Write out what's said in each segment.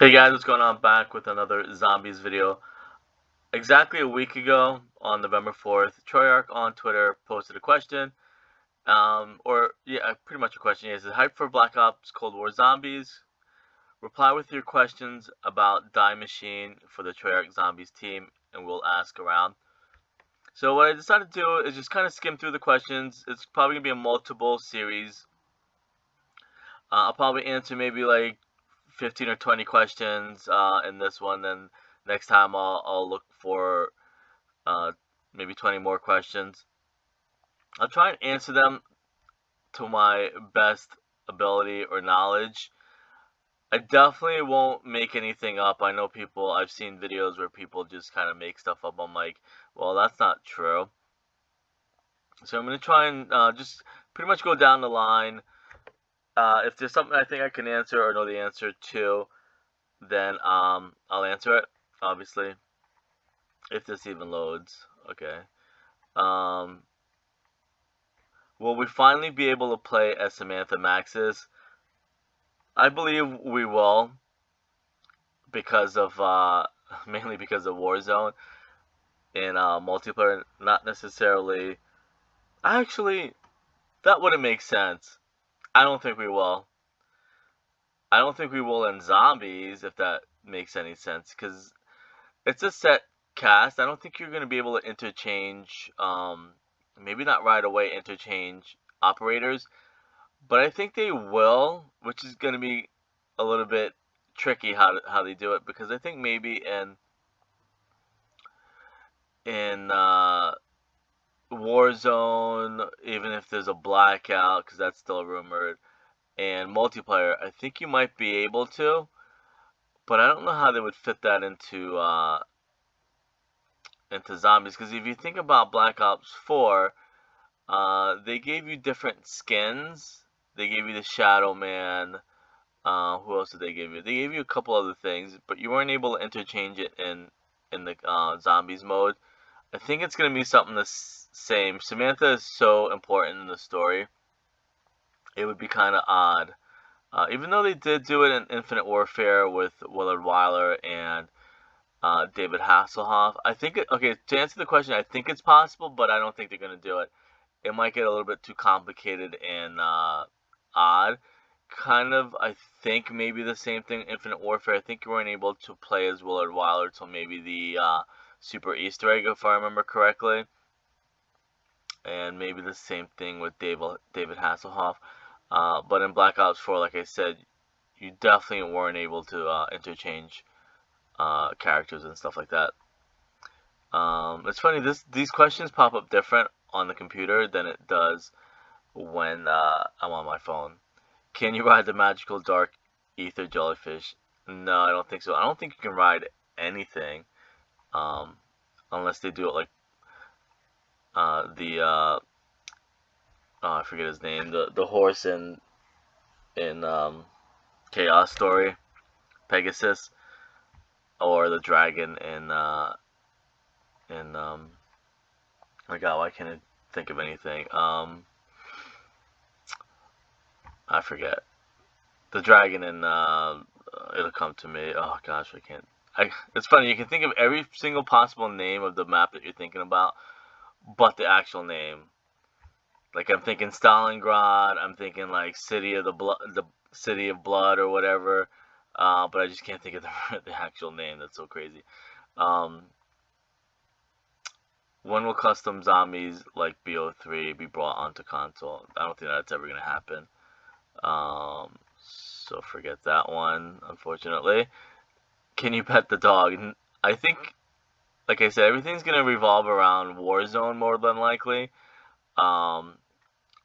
Hey guys, what's going on? Back with another zombies video. Exactly a week ago, on November 4th, Troyark on Twitter posted a question, or yeah, pretty much a question. Is it hype for Black Ops Cold War Zombies? Reply with your questions about Die Machine for the Troyark Zombies team, and we'll ask around. So what I decided to do is just kind of skim through the questions. It's probably gonna be a multiple series. I'll probably answer maybe like 15 or 20 questions in this one. Then next time I'll look for uh, maybe 20 more questions. I'll try and answer them to my best ability or knowledge. I definitely won't make anything up. I know I've seen videos where people just kind of make stuff up. I'm like, well, that's not true. So I'm going to try and just pretty much go down the line. If there's something I think I can answer or know the answer to, then I'll answer it, obviously, if this even loads. Okay. Um, will we finally be able to play as Samantha Maxis? I believe we will, because of mainly because of Warzone and multiplayer. Not necessarily. Actually, that wouldn't make sense. I don't think we will. I don't think we will in zombies, if that makes any sense, because it's a set cast. I don't think you're going to be able to interchange, maybe not right away interchange operators, but I think they will, which is going to be a little bit tricky how they do it, because I think maybe in Warzone, even if there's a blackout, because that's still rumored, and multiplayer, I think you might be able to, but I don't know how they would fit that into zombies. Because if you think about Black Ops 4, they gave you different skins. They gave you the Shadow Man. Who else did they give you? They gave you a couple other things, but you weren't able to interchange it in the zombies mode. I think it's gonna be something the same. Samantha is so important in the story. It would be kind of odd, even though they did do it in Infinite Warfare with Willard Wyler and David Hasselhoff. I think okay, to answer the question, I think it's possible, but I don't think they're gonna do it. It might get a little bit too complicated and odd. Kind of, I think maybe the same thing. Infinite Warfare. I think you weren't able to play as Willard Wyler until maybe the Super Easter egg, if I remember correctly. And maybe the same thing with David Hasselhoff. But in Black Ops 4, like I said, you definitely weren't able to interchange characters and stuff like that. It's funny, these questions pop up different on the computer than it does when I'm on my phone. Can you ride the magical dark ether jellyfish? No, I don't think so. I don't think you can ride anything, um, unless they do it like the I forget his name, the horse in Chaos Story, Pegasus, or the dragon in my God, why can't I think of anything? I forget. The dragon in it'll come to me. Oh gosh, I can't. It's funny. You can think of every single possible name of the map that you're thinking about, but the actual name. Like I'm thinking Stalingrad. I'm thinking like the City of Blood or whatever. But I just can't think of the actual name. That's so crazy. Um, when will custom zombies like BO3 be brought onto console? I don't think that's ever gonna happen. So forget that one, unfortunately. Can you pet the dog? I think, like I said, everything's gonna revolve around Warzone more than likely. Um,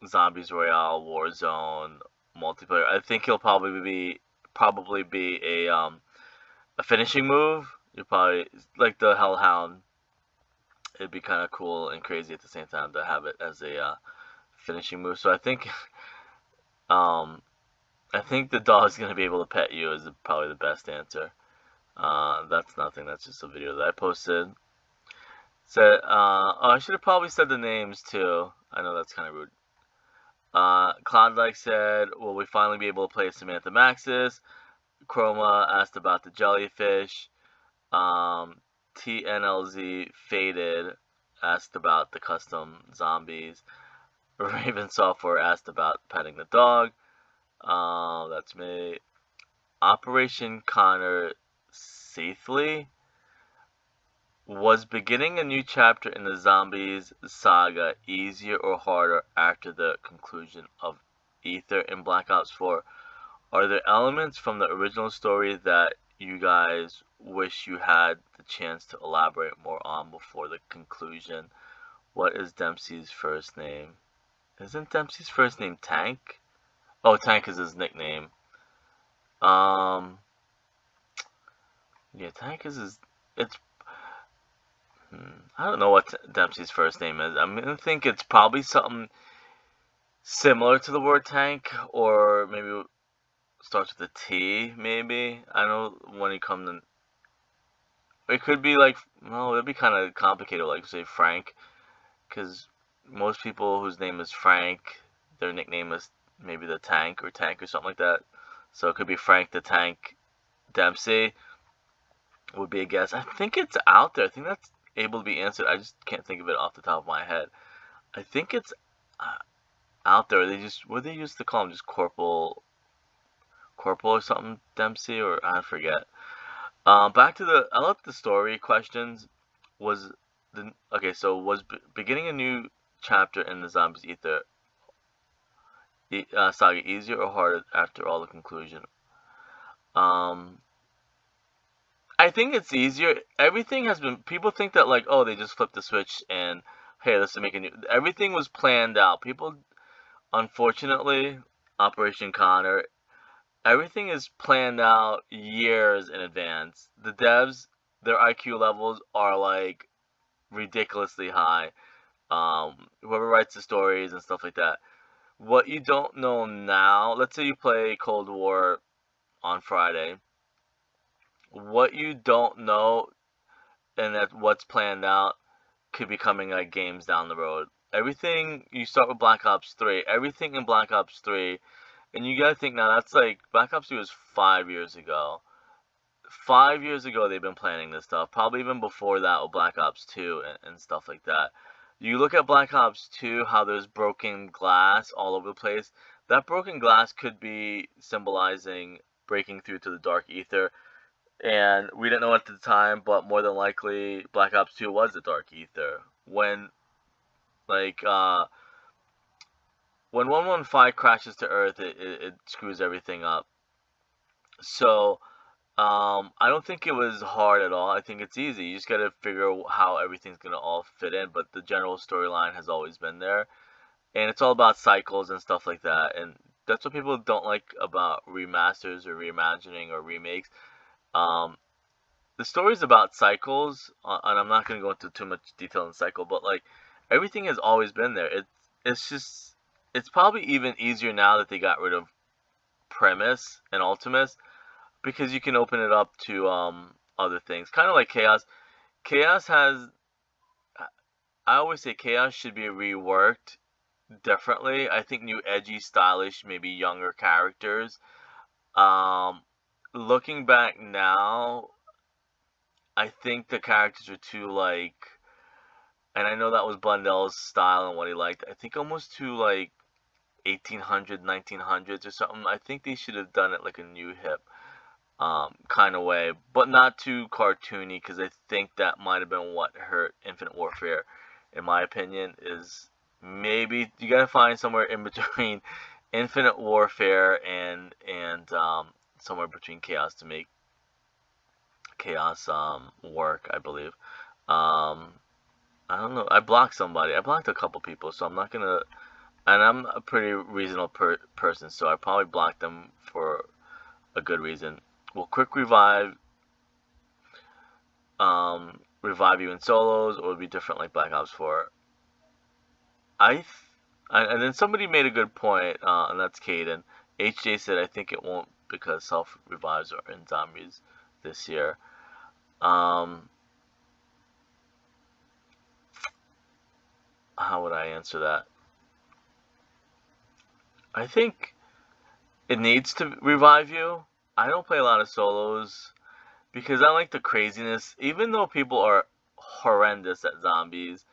Zombies Royale, Warzone, multiplayer. I think he'll probably be a finishing move. You probably like the Hellhound. It'd be kind of cool and crazy at the same time to have it as a finishing move. So um, I think the dog's gonna be able to pet you is probably the best answer. That's nothing. That's just a video that I posted. Said, oh, I should have probably said the names too. I know that's kind of rude. Klondike said, will we finally be able to play Samantha Maxis? Chroma asked about the jellyfish. TNLZ Faded asked about the custom zombies. Raven Software asked about petting the dog. That's me. Operation Connor Safely was beginning a new chapter in the zombies saga easier or harder after the conclusion of Ether in Black Ops 4? Are there elements from the original story that you guys wish you had the chance to elaborate more on before the conclusion? What is Dempsey's first name? Isn't Dempsey's first name Tank? Oh, Tank is his nickname. Um, yeah, Tank is his. It's. I don't know what Dempsey's first name is. I'm gonna think it's probably something similar to the word tank, or maybe it starts with a T. Maybe I know when he comes in. It could be like, well, it'd be kind of complicated, like say Frank, because most people whose name is Frank, their nickname is maybe the Tank or something like that. So it could be Frank the Tank Dempsey would be a guess. I think it's out there. I think that's able to be answered. I just can't think of it off the top of my head. I think it's out there. They just what they used to call him, just Corporal or something Dempsey, or I forget. Back to the I love the story questions. Was okay? So was beginning a new chapter in the Zombies Ether saga easier or harder after all the conclusion? Um, I think it's easier. Everything has been. People think that like, oh, they just flipped the switch and hey, let's make a new. Everything was planned out. People, unfortunately, Operation Connor. Everything is planned out years in advance. The devs, their IQ levels are like ridiculously high. Whoever writes the stories and stuff like that. What you don't know now, let's say you play Cold War on Friday. What you don't know and that what's planned out could be coming like games down the road. Everything you start with Black Ops 3. Everything in Black Ops 3, and you gotta think now that's like Black Ops 3 was 5 years ago. 5 years ago they've been planning this stuff. Probably even before that with Black Ops 2 and stuff like that. You look at Black Ops 2, how there's broken glass all over the place. That broken glass could be symbolizing breaking through to the Dark Ether. And we didn't know at the time, but more than likely, Black Ops 2 was the Dark Ether. Like, uh, when 115 crashes to Earth, it screws everything up. So, I don't think it was hard at all. I think it's easy. You just gotta figure out how everything's gonna all fit in, but the general storyline has always been there. And it's all about cycles and stuff like that. And that's what people don't like about remasters or reimagining or remakes. Um, the story's about cycles, and I'm not going to go into too much detail in cycle, but like everything has always been there. It's just it's probably even easier now that they got rid of premise and Ultimus because you can open it up to other things. Kind of like Chaos. Chaos has I always say Chaos should be reworked differently. I think new edgy, stylish, maybe younger characters. Um Looking back now, I think the characters are too like, and I know that was Blundell's style and what he liked. I think almost too like 1800, 1900s or something. I think they should have done it like a new hip kind of way, but not too cartoony because I think that might have been what hurt Infinite Warfare, in my opinion. Is maybe you gotta find somewhere in between Infinite Warfare and somewhere between Chaos to make Chaos work, I believe. Um, I don't know. I blocked somebody. I blocked a couple people, so I'm not gonna. And I'm a pretty reasonable person, so I probably blocked them for a good reason. Will quick revive you in solos, or will it be different like Black Ops 4? I, and then somebody made a good point, and that's Caden. HJ said, I think it won't because self revives are in zombies this year. Um, how would I answer that? I think it needs to revive you. I don't play a lot of solos because I like the craziness. Even though people are horrendous at zombies,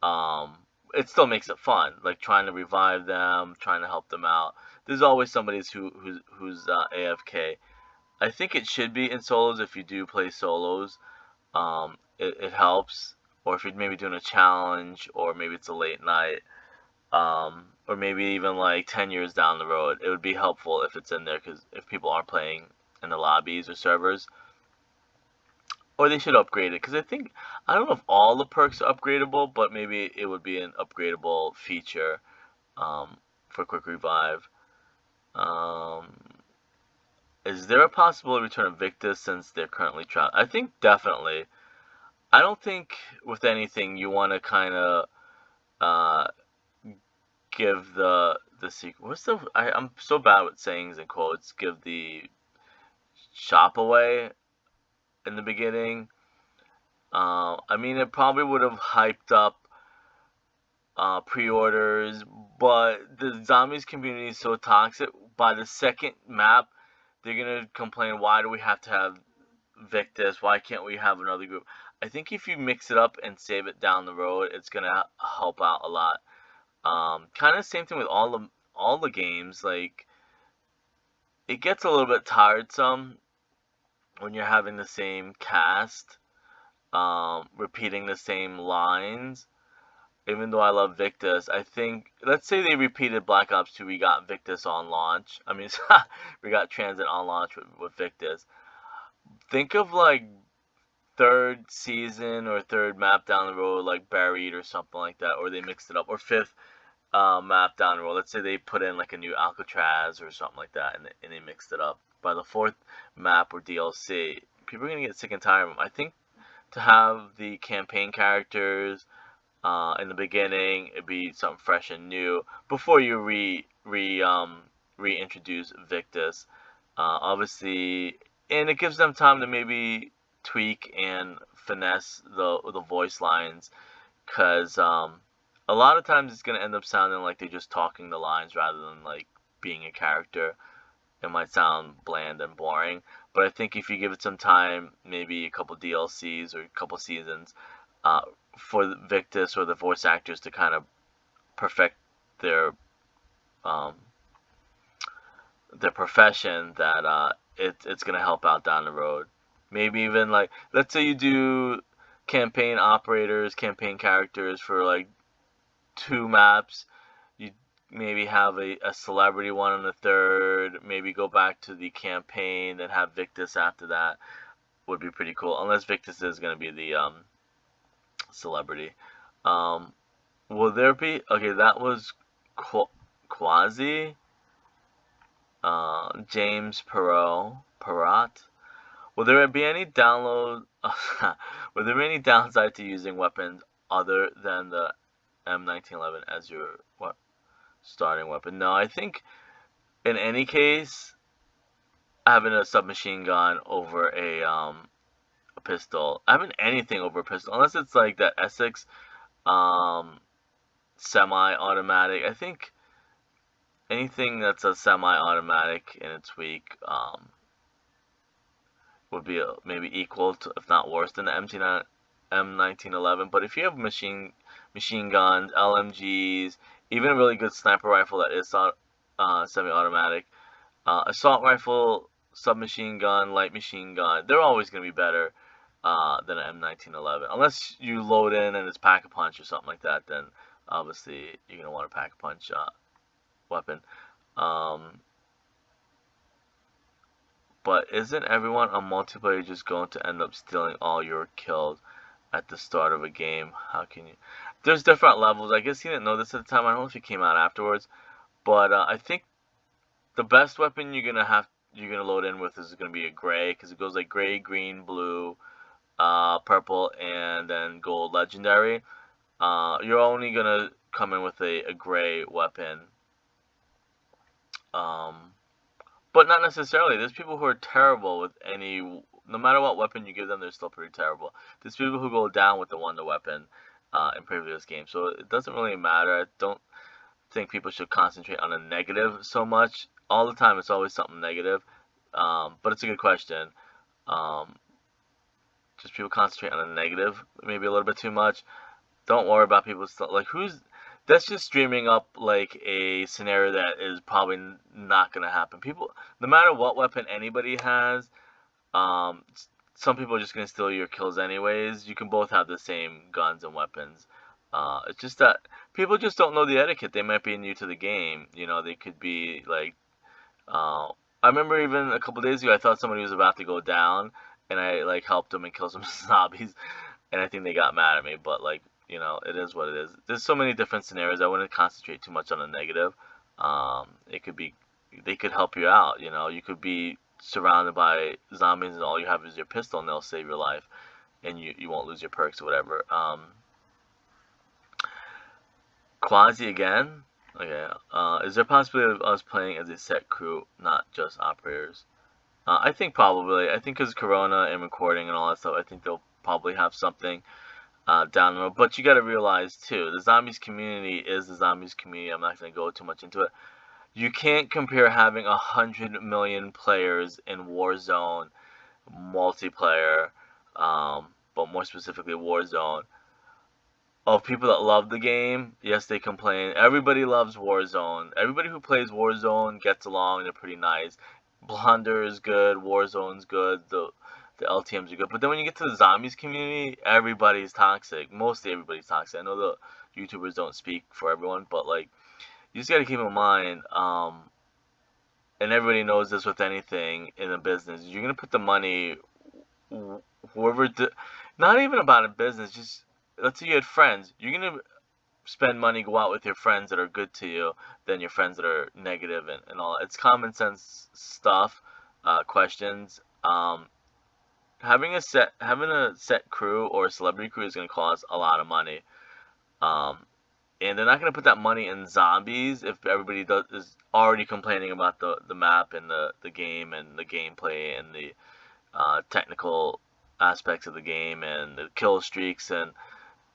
um, it still makes it fun. Like trying to revive them, trying to help them out. There's always somebody who's AFK. I think it should be in solos if you do play solos. It helps. Or if you're maybe doing a challenge, or maybe it's a late night, or maybe even like 10 years down the road, it would be helpful if it's in there because if people aren't playing in the lobbies or servers, or they should upgrade it because I don't know if all the perks are upgradable, but maybe it would be an upgradable feature um, for quick revive. Um, is there a possible return of Victus since they're currently trapped? I think definitely. I don't think with anything you want to kind of uh, give the secret. I'm so bad with sayings and quotes. Give the shop away in the beginning. I mean, it probably would have hyped up pre-orders, but the zombies community is so toxic. By the second map, they're gonna complain, why do we have to have Victus? Why can't we have another group? I think if you mix it up and save it down the road, it's gonna help out a lot. Kind of same thing with all the games. Like it gets a little bit tiresome when you're having the same cast, repeating the same lines. Even though I love Victus, I think let's say they repeated Black Ops 2, we got Victus on launch. I mean, we got Transit on launch with Victus. Think of like third season or third map down the road, like Buried or something like that, or they mixed it up, or fifth map down the road. Let's say they put in like a new Alcatraz or something like that, and they mixed it up. By the fourth map or DLC, people are gonna get sick and tired of them. I think to have the campaign characters in the beginning, it'd be something fresh and new before you reintroduce Victus. Obviously, and it gives them time to maybe tweak and finesse the voice lines, because a lot of times it's gonna end up sounding like they're just talking the lines rather than like being a character. It might sound bland and boring, but I think if you give it some time, maybe a couple DLCs or a couple seasons, uh, for the Victus or the voice actors to kind of perfect their um, their profession, that it's gonna help out down the road. Maybe even like let's say you do campaign operators, campaign characters for like two maps. You maybe have a celebrity one on the third. Maybe go back to the campaign, then have Victus after that. Would be pretty cool. Unless Victus is gonna be the celebrity. Um, will there be? Okay, that was Quasi. James Perot. Will there be any download? Will there be any downside to using weapons other than the M1911 as your starting weapon? No, I think in any case, having a submachine gun over a pistol, having anything over a pistol, unless it's like that Essex um, semi-automatic. I think anything that's a semi-automatic and it's weak would be maybe equal to, if not worse than the M1911. But if you have machine guns, LMGs, even a really good sniper rifle that is semi-automatic, assault rifle, submachine gun, light machine gun, they're always going to be better than an M1911. Unless you load in and it's pack-a-punch or something like that, then obviously you're going to want a pack-a-punch weapon. But isn't everyone on multiplayer just going to end up stealing all your kills at the start of a game? How can you? There's different levels. I guess he didn't know this at the time. I don't know if it came out afterwards, but I think the best weapon you're gonna load in with is gonna be a gray, because it goes like gray, green, blue, purple, and then gold legendary. You're only gonna come in with a gray weapon. But not necessarily. There's people who are terrible with no matter what weapon you give them, they're still pretty terrible. There's people who go down with the wonder weapon in previous games, so it doesn't really matter. I don't think people should concentrate on a negative so much. All the time, it's always something negative. But it's a good question. Um, just people concentrate on the negative, maybe a little bit too much. Don't worry about people's stuff. Like who's that's just dreaming up like a scenario that is probably not gonna happen. People, no matter what weapon anybody has, um, some people are just gonna steal your kills anyways. You can both have the same guns and weapons. It's just that people just don't know the etiquette. They might be new to the game. You know, they could be like uh, I remember even a couple days ago, I thought somebody was about to go down, and I like helped them and killed some zombies, and I think they got mad at me. But like, you know, it is what it is. There's so many different scenarios. I wouldn't concentrate too much on the negative. It could be, they could help you out. You know, you could be surrounded by zombies, and all you have is your pistol, and they'll save your life, and you won't lose your perks or whatever. Quasi again. Okay. Is there a possibility of us playing as a set crew, not just operators? I think probably. I think because Corona and recording and all that stuff, I think they'll probably have something down the road. But you got to realize too, the zombies community is the zombies community. I'm not going to go too much into it. You can't compare having 100 million players in Warzone multiplayer, but more specifically Warzone, of people that love the game. Yes, they complain. Everybody loves Warzone. Everybody who plays Warzone gets along. They're pretty nice. Blunder is good. Warzone's good. The LTMs are good. But then when you get to the zombies community, everybody's toxic. Mostly everybody's toxic. I know the YouTubers don't speak for everyone, but like you just got to keep in mind. And everybody knows this with anything in a business. You're gonna put the money whoever. Not even about a business. Just let's say you had friends. You're gonna spend money, go out with your friends that are good to you, than your friends that are negative and all. It's common sense stuff. Questions. Having a set crew or a celebrity crew is gonna cost a lot of money. Um, and they're not gonna put that money in zombies if everybody is already complaining about the map and the game and the gameplay and the technical aspects of the game and the kill streaks and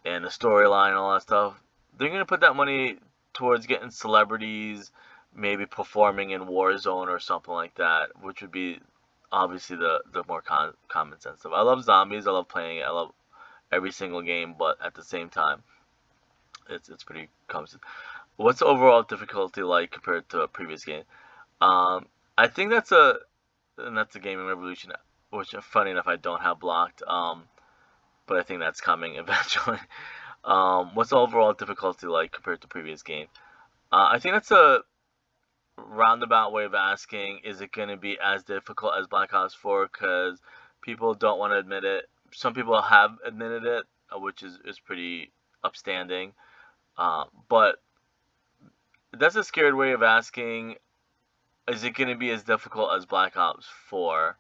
the storyline and all that stuff. They're gonna put that money towards getting celebrities, maybe performing in Warzone or something like that, which would be obviously the more common sense stuff. I love zombies. I love playing it. I love every single game, but at the same time, it's pretty common. What's the overall difficulty like compared to a previous game? Um, I think that's a gaming revolution, which funny enough I don't have blocked. But I think that's coming eventually. What's the overall difficulty like compared to previous game? I think that's a roundabout way of asking, is it going to be as difficult as Black Ops 4? Because people don't want to admit it. Some people have admitted it, which is pretty upstanding. But that's a scared way of asking, is it going to be as difficult as Black Ops 4?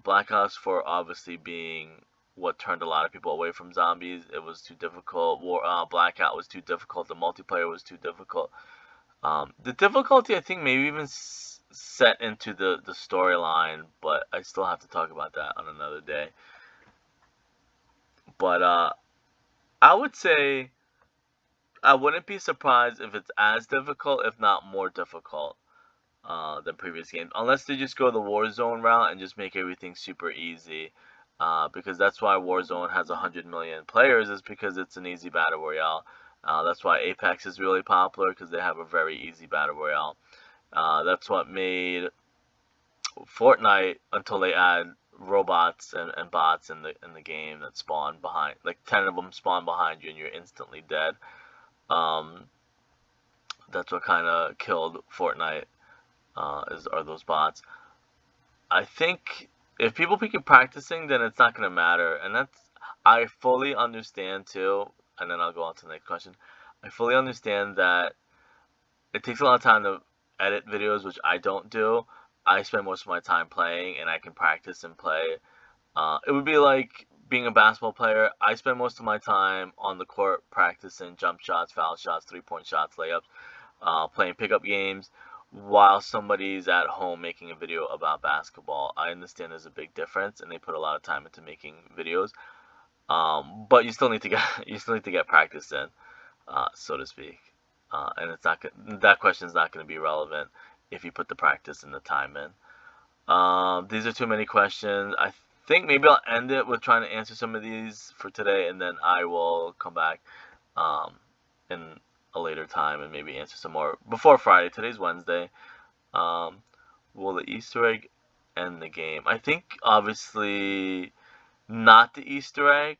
Black Ops 4 obviously being what turned a lot of people away from zombies. It was too difficult. Blackout was too difficult. The multiplayer was too difficult. The difficulty, I think, maybe even set into the storyline, but I still have to talk about that on another day. But I would say I wouldn't be surprised if it's as difficult, if not more difficult, than previous games, unless they just go the Warzone route and just make everything super easy. Because that's why Warzone has 100 million players, is because it's an easy battle royale. That's why Apex is really popular, because they have a very easy battle royale. That's what made Fortnite, until they add robots and bots in the game that spawn behind, like 10 of them spawn behind you and you're instantly dead. Um, that's what kind of killed Fortnite, are those bots. I think if people keep practicing, then it's not gonna matter, and I fully understand too. And then I'll go on to the next question. I fully understand that it takes a lot of time to edit videos, which I don't do. I spend most of my time playing, and I can practice and play. It would be like being a basketball player. I spend most of my time on the court practicing jump shots, foul shots, 3-point shots, layups, playing pickup games, while somebody's at home making a video about basketball. I understand there's a big difference, and they put a lot of time into making videos. But you still need to get you still need to get practice in, so to speak. And it's not that question is not going to be relevant if you put the practice and the time in. These are too many questions. I think maybe I'll end it with trying to answer some of these for today, and then I will come back um, in a later time and maybe answer some more before Friday. Today's Wednesday. Um, will the Easter egg end the game? I think obviously not the Easter egg.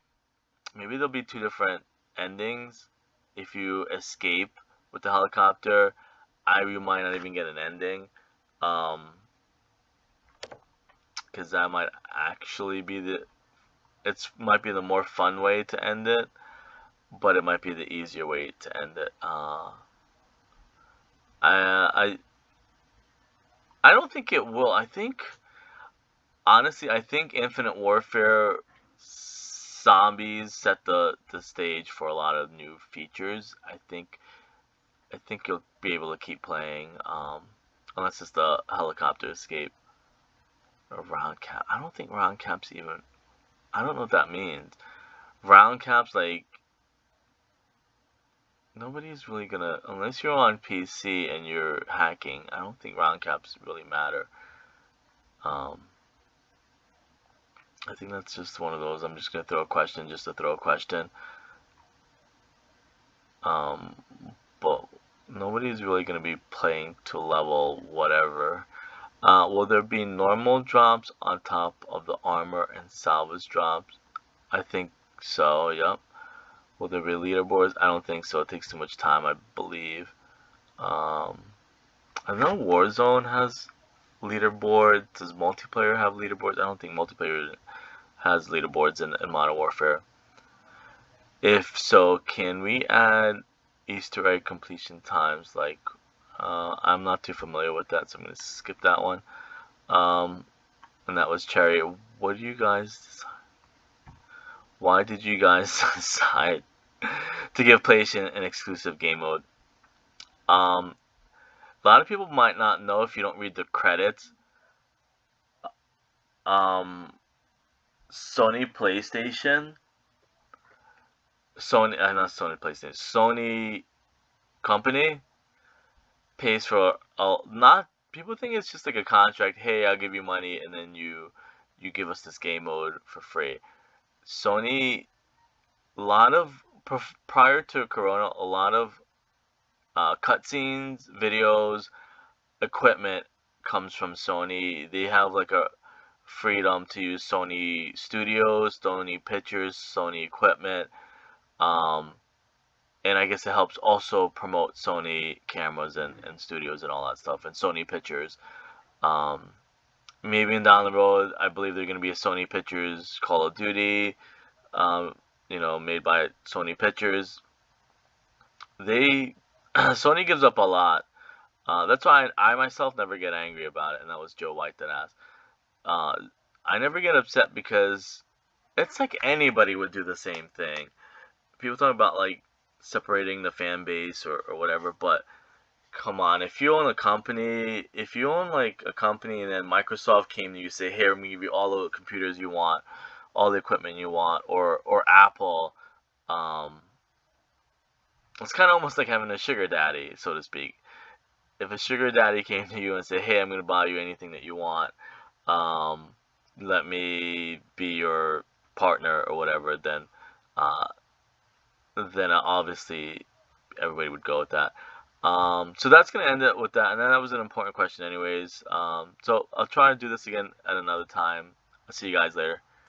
Maybe there'll be two different endings. If you escape with the helicopter, you might not even get an ending. Because that might actually be might be the more fun way to end it, but it might be the easier way to end it. I I don't think it will. I think honestly, I think Infinite Warfare zombies set the stage for a lot of new features. I think you'll be able to keep playing, unless it's the helicopter escape or round cap. I don't think round caps even. I don't know what that means. Round caps, like, nobody's really gonna, unless you're on PC and you're hacking, I don't think round caps really matter. I think that's just one of those. I'm just gonna throw a question just to throw a question. But nobody's really gonna be playing to level whatever. Will there be normal drops on top of the armor and salvage drops? I think so, yep. Will there be leaderboards? I don't think so. It takes too much time, I believe. I know Warzone has leaderboards. Does multiplayer have leaderboards? I don't think multiplayer has leaderboards in Modern Warfare. If so, can we add Easter egg completion times? Like, I'm not too familiar with that, so I'm going to skip that one. And that was Cherry. What do you guys decide? Why did you guys decide to give PlayStation an exclusive game mode? A lot of people might not know if you don't read the credits. Sony PlayStation, not Sony PlayStation, Sony company pays for not. People think it's just like a contract. Hey, I'll give you money, and then you give us this game mode for free. Sony, a lot of prior to Corona, a lot of cutscenes, videos, equipment comes from Sony. They have like a freedom to use Sony Studios, Sony Pictures, Sony equipment. And I guess it helps also promote Sony cameras and studios and all that stuff, and Sony Pictures. Maybe down the road, I believe they're going to be a Sony Pictures Call of Duty, made by Sony Pictures. Sony gives up a lot. That's why I myself never get angry about it, and that was Joe White that asked. I never get upset because it's like anybody would do the same thing. People talk about like separating the fan base or whatever, but come on, if you own like a company and then Microsoft came to you and say, here, I'm gonna give you all the computers you want, all the equipment you want, or Apple, it's kind of almost like having a sugar daddy, so to speak. If a sugar daddy came to you and said, hey, I'm gonna buy you anything that you want, let me be your partner or whatever, then obviously everybody would go with that. So that's going to end it with that. And then that was an important question anyways. So I'll try to do this again at another time. I'll see you guys later.